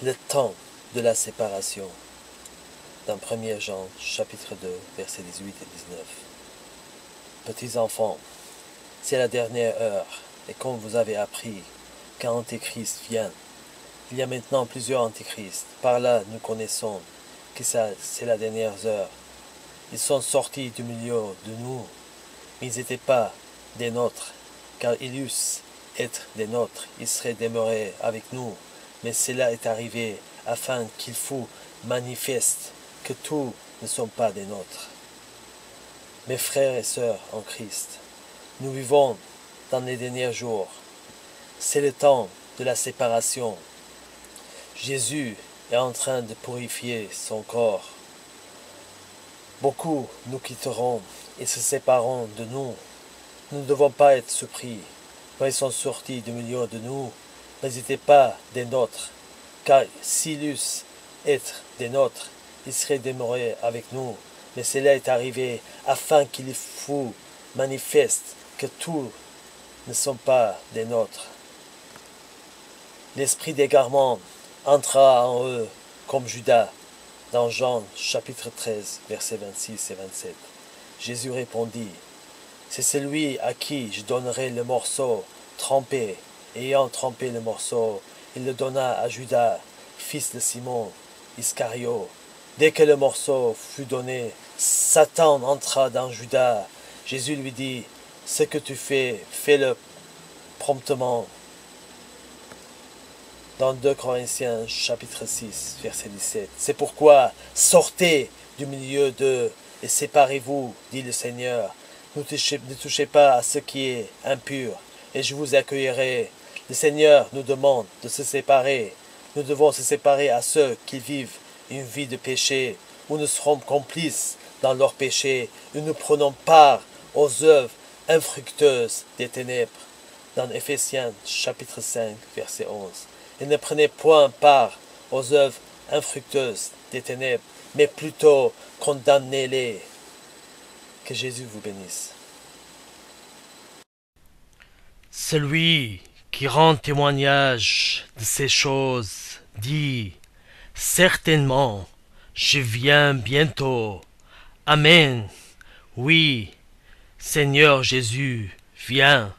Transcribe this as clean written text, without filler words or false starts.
le temps de la séparation. Dans 1 Jean, chapitre 2, versets 18 et 19. Petits enfants, c'est la dernière heure, et comme vous avez appris qu'un antéchrist vient, il y a maintenant plusieurs antéchrists. Par là, nous connaissons que c'est la dernière heure. Ils sont sortis du milieu de nous, mais ils n'étaient pas des nôtres, car ils eussent être des nôtres, ils seraient demeurés avec nous. Mais cela est arrivé afin qu'il fût manifeste que tous ne sont pas des nôtres. Mes frères et sœurs en Christ, nous vivons dans les derniers jours. C'est le temps de la séparation. Jésus est en train de purifier son corps. Beaucoup nous quitteront et se sépareront de nous. Nous ne devons pas être surpris quand ils sont sortis du milieu de nous, mais ils n'étaient pas des nôtres, car s'ils eussent être des nôtres, ils seraient demeurés avec nous. Mais cela est arrivé afin qu'il fût manifeste que tous ne sont pas des nôtres. L'esprit d'égarement entra en eux comme Judas, dans Jean chapitre 13, versets 26 et 27. Jésus répondit, « C'est celui à qui je donnerai le morceau trempé. » Ayant trempé le morceau, il le donna à Judas, fils de Simon Iscario. Dès que le morceau fut donné, Satan entra dans Judas. Jésus lui dit, « Ce que tu fais, fais-le promptement. » Dans 2 Corinthiens chapitre 6, verset 17. « C'est pourquoi sortez du milieu d'eux et séparez-vous, dit le Seigneur. Ne touchez pas à ce qui est impur, et je vous accueillerai. » Le Seigneur nous demande de se séparer. Nous devons se séparer à ceux qui vivent une vie de péché, où nous serons complices dans leur péché, où nous prenons part aux œuvres infructueuses des ténèbres. Dans Éphésiens chapitre 5, verset 11. Et ne prenez point part aux œuvres infructueuses des ténèbres, mais plutôt condamnez-les. Que Jésus vous bénisse. Celui qui rend témoignage de ces choses dit, « Certainement, je viens bientôt. Amen. Oui, Seigneur Jésus, viens. »